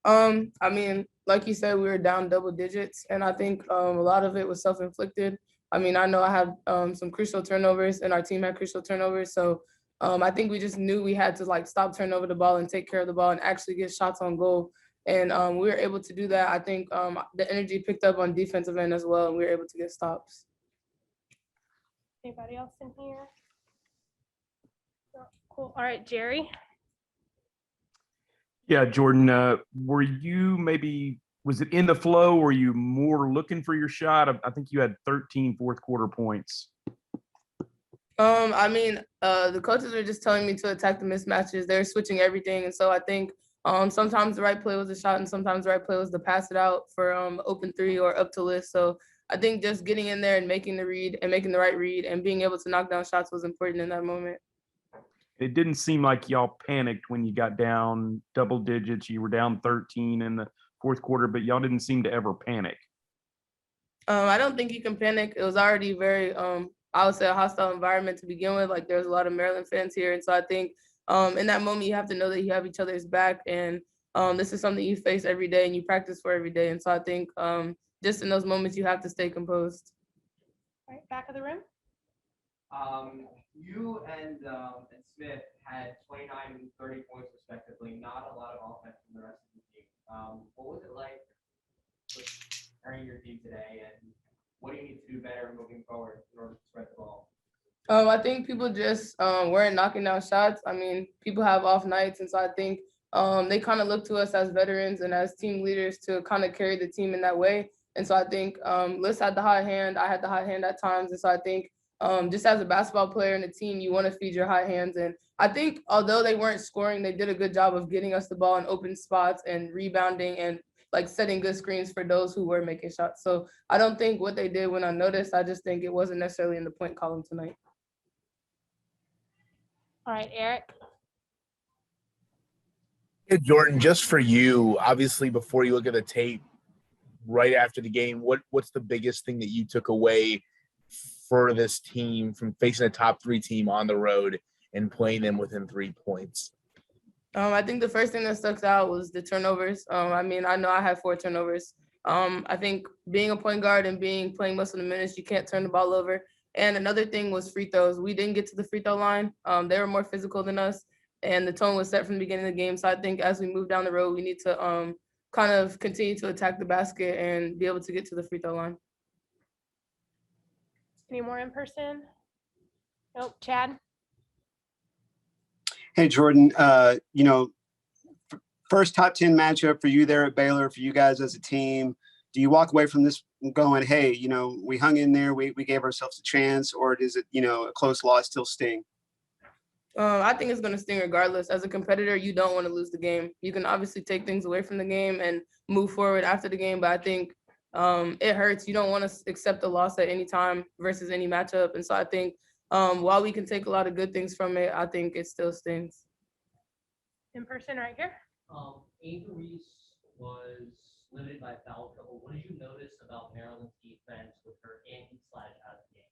I mean, like you said, we were down double digits, and I think a lot of it was self-inflicted. I mean, I know I had some crucial turnovers, and our team had crucial turnovers. So I think we just knew we had to like stop turning over the ball and take care of the ball and actually get shots on goal. And we were able to do that. I think the energy picked up on defensive end as well, and we were able to get stops. Anybody else in here? No. Cool. All right, Jerry. Yeah, Jordan, were you was it in the flow? Were you more looking for your shot? I think you had 13 fourth quarter points. I mean, the coaches are just telling me to attack the mismatches. They're switching everything. And so I think sometimes the right play was a shot and sometimes the right play was to pass it out for open three or up to list. So I think just getting in there and making the read and making the right read and being able to knock down shots was important in that moment. It didn't seem like y'all panicked when you got down double digits. You were down 13 in the fourth quarter, but y'all didn't seem to ever panic. I don't think you can panic. It was already very, I would say, a hostile environment to begin with. Like there's a lot of Maryland fans here. And so I think in that moment, you have to know that you have each other's back. And this is something you face every day and you practice for every day. And so I think just in those moments, you have to stay composed. All right, back of the room. You and Smith had 29 and 30 points respectively. Not a lot of offense from the rest of the team. What was it like carrying your team today, and what do you need to do better moving forward in order to spread the ball? I think people just weren't knocking down shots. I mean, people have off nights, and so I think they kind of look to us as veterans and as team leaders to kind of carry the team in that way. And so I think Liz had the hot hand. I had the hot hand at times, and so I think just as a basketball player in a team, you want to feed your hot hands. And I think although they weren't scoring, they did a good job of getting us the ball in open spots and rebounding and like setting good screens for those who were making shots. So I don't think what they did went unnoticed. I just think it wasn't necessarily in the point column tonight. All right, Eric. Hey, Jordan, just for you, obviously, before you look at the tape right after the game, what's the biggest thing that you took away for this team from facing a top three team on the road and playing them within 3 points? I think the first thing that stuck out was the turnovers. I mean, I know I had 4 turnovers. I think being a point guard and playing most of the minutes, you can't turn the ball over. And another thing was free throws. We didn't get to the free throw line. They were more physical than us, and the tone was set from the beginning of the game. So I think as we move down the road, we need to kind of continue to attack the basket and be able to get to the free throw line. Any more in person? Nope. Chad? Hey, Jordan, first top 10 matchup for you there at Baylor, for you guys as a team. Do you walk away from this going, hey, we hung in there, we gave ourselves a chance, or does it, a close loss still sting? I think it's going to sting regardless. As a competitor, you don't want to lose the game. You can obviously take things away from the game and move forward after the game, but I think it hurts. You don't want to accept a loss at any time versus any matchup. And so I think while we can take a lot of good things from it, I think it still stings. In person right here. Ava Reese was limited by foul trouble. What did you notice about Maryland's defense with her in/out of the game?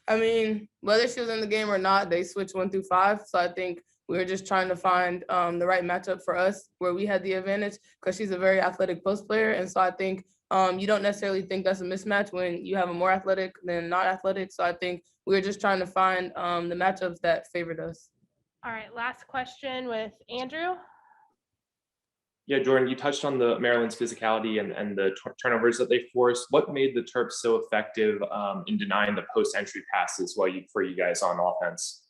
I mean, whether she was in the game or not, they switched 1 through 5. So I think we were just trying to find the right matchup for us where we had the advantage because she's a very athletic post player. And so I think you don't necessarily think that's a mismatch when you have a more athletic than not athletic. So I think we were just trying to find the matchups that favored us. All right, last question with Andrew. Yeah, Jordan, you touched on the Maryland's physicality and the turnovers that they forced. What made the Terps so effective in denying the post-entry passes for you guys on offense?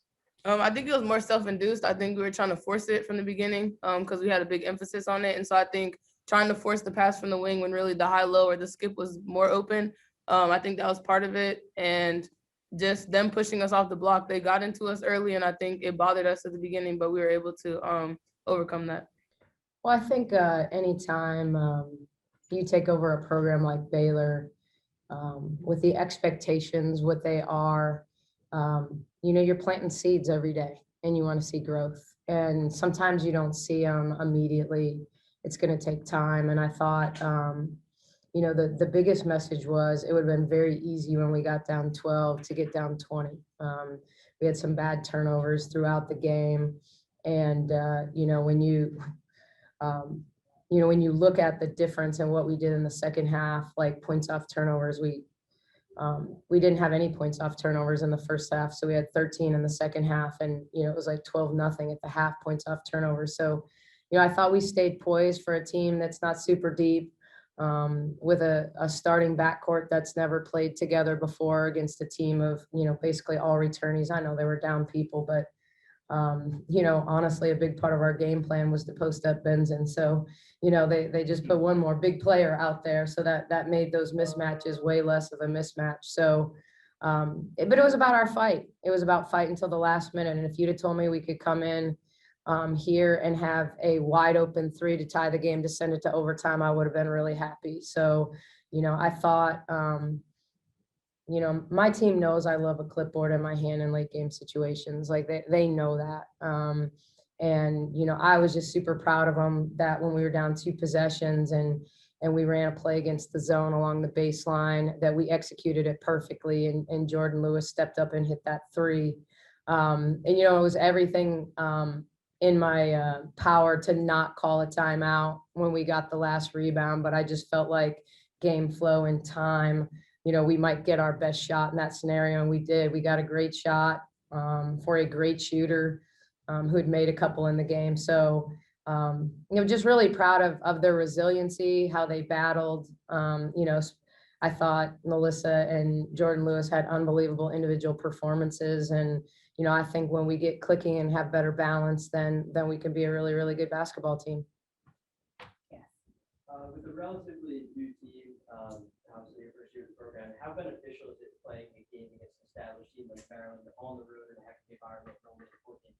I think it was more self-induced. I think we were trying to force it from the beginning because we had a big emphasis on it. And so I think trying to force the pass from the wing when really the high-low or the skip was more open, I think that was part of it. And just them pushing us off the block, they got into us early, and I think it bothered us at the beginning, but we were able to overcome that. Well, I think anytime you take over a program like Baylor with the expectations, what they are, you're planting seeds every day and you want to see growth. And sometimes you don't see them immediately. It's going to take time. And I thought, the biggest message was it would have been very easy when we got down 12 to get down 20. We had some bad turnovers throughout the game. And, when you when you look at the difference in what we did in the second half, like points off turnovers, we didn't have any points off turnovers in the first half. So we had 13 in the second half, and, it was like 12-0 at the half points off turnovers. So, I thought we stayed poised for a team that's not super deep, with a starting backcourt that's never played together before against a team of, basically all returnees. I know they were down people, but, honestly, a big part of our game plan was to post up Benzin. So, they just put one more big player out there. So that made those mismatches way less of a mismatch. So, but it was about our fight. It was about fight until the last minute. And if you'd have told me we could come in here and have a wide open 3 to tie the game to send it to overtime, I would have been really happy. So, I thought, my team knows I love a clipboard in my hand in late game situations. Like they know that. And, I was just super proud of them that when we were down 2 possessions and we ran a play against the zone along the baseline, that we executed it perfectly. And Jordan Lewis stepped up and hit that 3. And, it was everything in my power to not call a timeout when we got the last rebound. But I just felt like game flow and time, we might get our best shot in that scenario. And we did. We got a great shot for a great shooter who had made a couple in the game. So, just really proud of their resiliency, how they battled. I thought Melissa and Jordan Lewis had unbelievable individual performances. And, I think when we get clicking and have better balance, then we can be a really, really good basketball team. With a relatively new team, obviously your first year of the program, how beneficial is it playing a game against an established team like Maryland on the road in a hectic environment for only 4 games?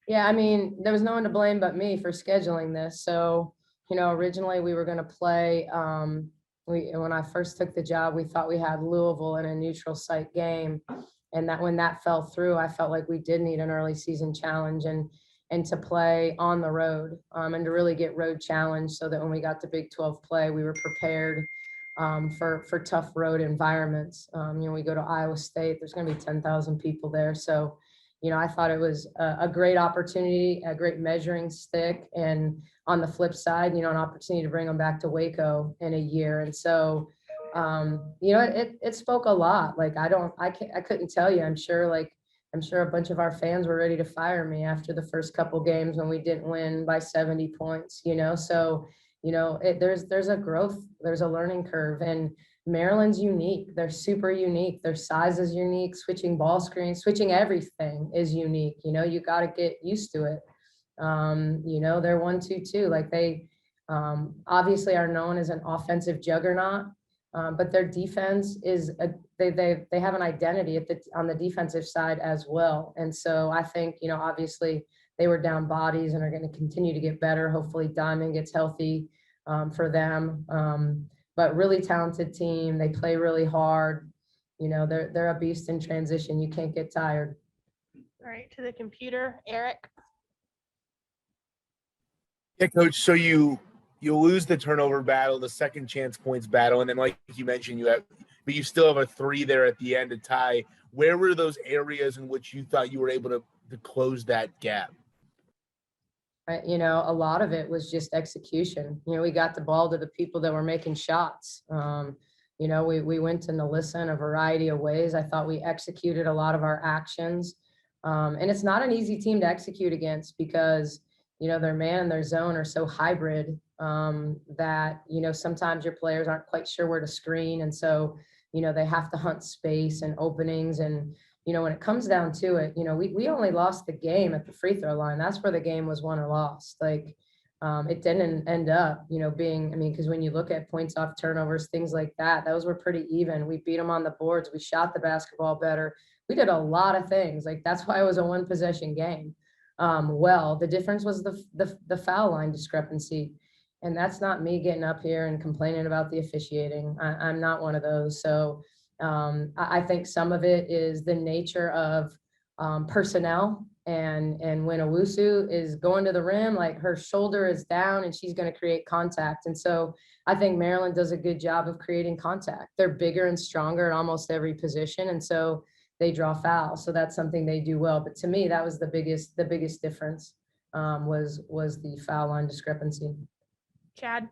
Yeah, I mean, there was no one to blame but me for scheduling this. So, originally we were going to play, when I first took the job, we thought we had Louisville in a neutral site game. And that when that fell through, I felt like we did need an early season challenge and to play on the road and to really get road challenge so that when we got to Big 12 play, we were prepared for tough road environments. We go to Iowa State, there's going to be 10,000 people there. So, I thought it was a great opportunity, a great measuring stick. And on the flip side, an opportunity to bring them back to Waco in a year. And so, it spoke a lot. Like, I couldn't tell you, I'm sure a bunch of our fans were ready to fire me after the first couple games when we didn't win by 70 points, so, there's a growth, there's a learning curve, and Maryland's unique. They're super unique. Their size is unique. Switching ball screens, switching everything is unique. You got to get used to it. They're 1-2-2. Like they obviously are known as an offensive juggernaut, but their defense is they have an identity on the defensive side as well. And so I think obviously they were down bodies and are going to continue to get better. Hopefully Diamond gets healthy for them. But really talented team. They play really hard. They're a beast in transition. You can't get tired. All right, to the computer, Eric. Yeah, Coach. So you lose the turnover battle, the second chance points battle, and then like you mentioned, but you still have a 3 there at the end to tie. Where were those areas in which you thought you were able to close that gap? A lot of it was just execution. We got the ball to the people that were making shots. We went to Nalissa in a variety of ways. I thought we executed a lot of our actions. And it's not an easy team to execute against because, their man and their zone are so hybrid that, sometimes your players aren't quite sure where to screen. And so, they have to hunt space and openings. And, when it comes down to it, we only lost the game at the free throw line. That's where the game was won or lost. Like it didn't end up, being, because when you look at points off turnovers, things like that, those were pretty even. We beat them on the boards. We shot the basketball better. We did a lot of things. Like that's why it was a 1 possession game. The difference was the foul line discrepancy. And that's not me getting up here and complaining about the officiating. I'm not one of those. So I think some of it is the nature of personnel. And when Owusu is going to the rim, like her shoulder is down and she's going to create contact. And so I think Maryland does a good job of creating contact. They're bigger and stronger at almost every position. And so they draw fouls. So that's something they do well. But to me, that was the biggest difference was the foul line discrepancy. Chad?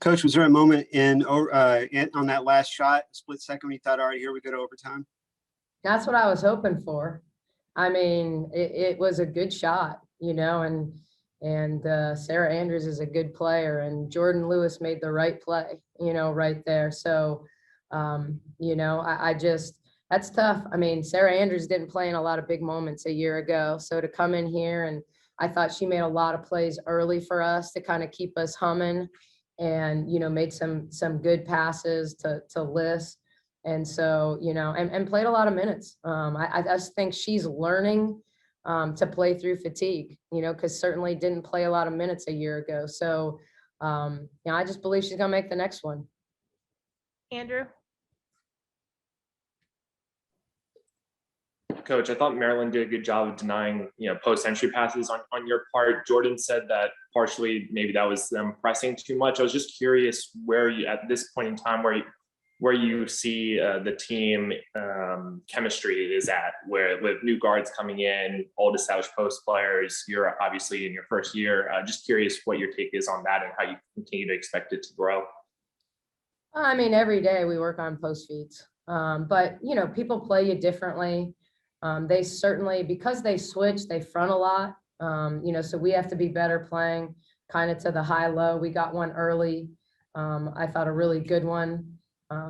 Coach, was there a moment on that last shot, split second, when you thought, all right, here we go to overtime? That's what I was hoping for. I mean, it was a good shot, and Sarah Andrews is a good player, and Jordan Lewis made the right play, right there. So, that's tough. I mean, Sarah Andrews didn't play in a lot of big moments a year ago. So to come in here, and I thought she made a lot of plays early for us to kind of keep us humming, and, made some good passes to Liz. And so, and played a lot of minutes. I just think she's learning to play through fatigue, because certainly didn't play a lot of minutes a year ago. So, I just believe she's going to make the next one. Andrew? Coach, I thought Maryland did a good job of denying, post-entry passes on your part. Jordan said that partially maybe that was them pressing too much. I was just curious where you, at this point in time, where you see the team chemistry is at, where with new guards coming in, old established post players, you're obviously in your first year. Just curious what your take is on that and how you continue to expect it to grow. I mean, every day we work on post feeds, but people play you differently. They certainly, because they switch, they front a lot. So we have to be better playing kind of to the high-low. We got one early. I thought a really good one.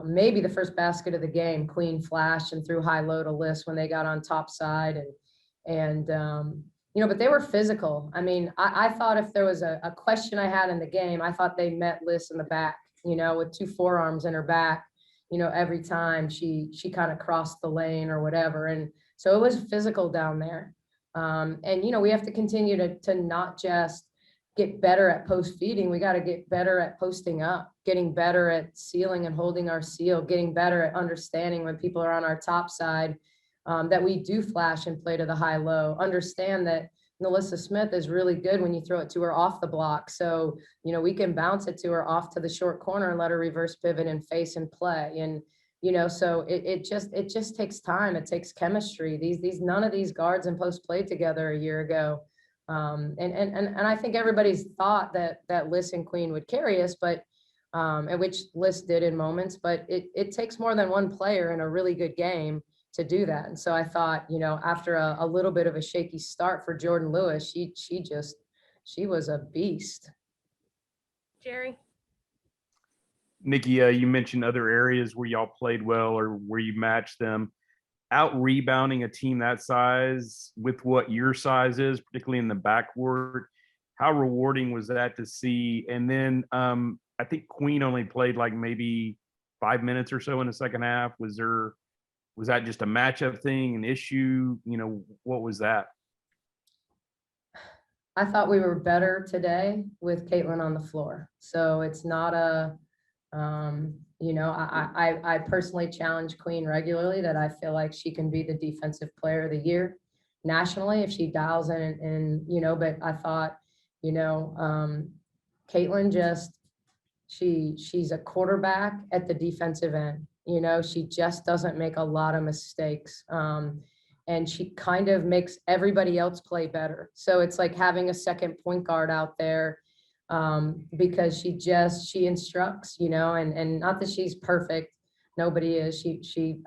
Maybe the first basket of the game, Queen flashed and threw high-low to Liz when they got on top side. But they were physical. I mean, I thought if there was a question I had in the game, I thought they met Liz in the back, with two forearms in her back, every time she kind of crossed the lane or whatever. And so it was physical down there. We have to continue to not just get better at post feeding. We got to get better at posting up, getting better at sealing and holding our seal, getting better at understanding when people are on our top side, that we do flash and play to the high-low. Understand that Melissa Smith is really good when you throw it to her off the block. So, we can bounce it to her off to the short corner and let her reverse pivot and face and play. And so it just takes time. It takes chemistry. None of these guards in post played together a year ago. And I think everybody's thought that Liz and Queen would carry us, but and which Liz did in moments, but it takes more than one player in a really good game to do that. And so I thought, after a little bit of a shaky start for Jordan Lewis, she was a beast. Jerry? Nikki, you mentioned other areas where y'all played well or where you matched them. Out rebounding a team that size with what your size is, particularly in the backcourt, how rewarding was that to see? And then I think Queen only played like maybe 5 minutes or so in the second half. Was that just a matchup thing, an issue? What was that? I thought we were better today with Caitlin on the floor. So it's not I personally challenge Queen regularly that I feel like she can be the defensive player of the year nationally if she dials in, but I thought, Caitlin she's a quarterback at the defensive end. She just doesn't make a lot of mistakes. And she kind of makes everybody else play better. So it's like having a second point guard out there, because she instructs, and not that she's perfect. Nobody is.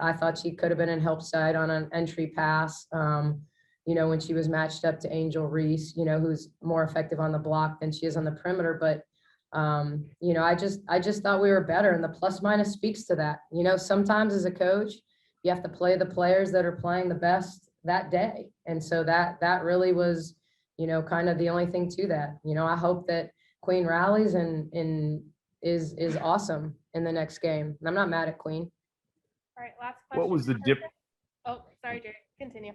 I thought she could have been in help side on an entry pass, when she was matched up to Angel Reese, who's more effective on the block than she is on the perimeter. But I just thought we were better, and the plus minus speaks to that. Sometimes as a coach, you have to play the players that are playing the best that day. And so that really was, kind of the only thing to that. I hope that Queen rallies and is awesome in the next game. And I'm not mad at Queen. All right, last question. What was the Oh, sorry, Jerry. Continue.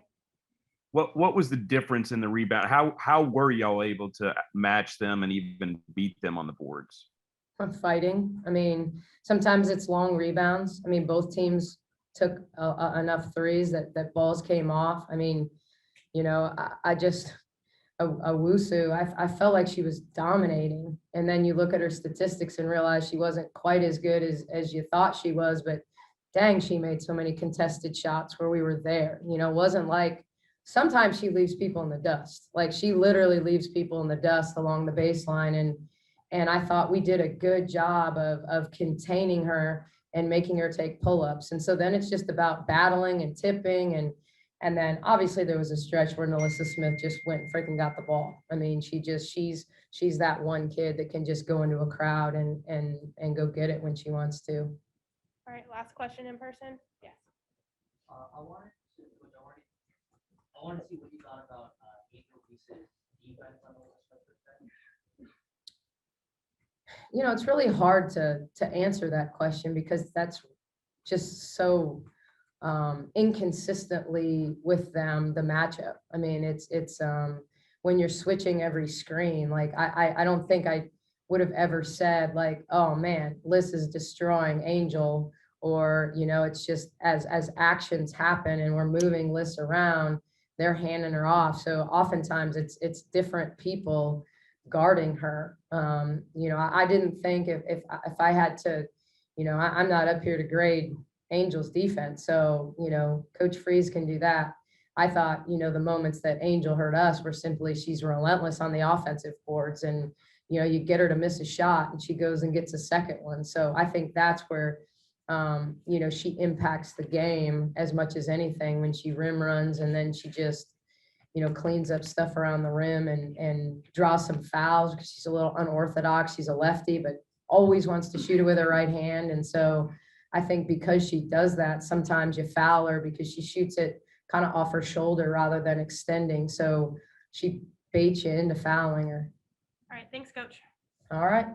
What was the difference in the rebound? How were y'all able to match them and even beat them on the boards? Fighting. I mean, sometimes it's long rebounds. I mean, both teams took enough threes that balls came off. I mean, Owusu, I felt like she was dominating. And then you look at her statistics and realize she wasn't quite as good as you thought she was, but dang, she made so many contested shots where we were there. It wasn't like sometimes she leaves people in the dust. Like she literally leaves people in the dust along the baseline. And I thought we did a good job of containing her and making her take pull-ups. And so then it's just about battling and tipping. And then obviously there was a stretch where Nalissa Smith just went and freaking got the ball. I mean, she's that one kid that can just go into a crowd and go get it when she wants to. All right, last question in person. Yes. I wanted to see what you thought about Angel Reese's defense on the West Coast. It's really hard to answer that question because that's just so inconsistently with them, the matchup. I mean, it's when you're switching every screen, like I don't think I would have ever said like, oh man, Liz is destroying Angel, or it's just as actions happen and we're moving Liz around, they're handing her off. So oftentimes it's different people guarding her. I didn't think if I had to, I'm not up here to grade Angel's defense. So, Coach Freeze can do that. I thought, the moments that Angel hurt us were simply she's relentless on the offensive boards, and, you get her to miss a shot and she goes and gets a second one. So I think that's where, she impacts the game as much as anything when she rim runs, and then she just, cleans up stuff around the rim and draws some fouls because she's a little unorthodox. She's a lefty, but always wants to shoot it with her right hand. And so I think because she does that, sometimes you foul her because she shoots it kind of off her shoulder rather than extending. So she baits you into fouling her. All right, thanks, Coach. All right.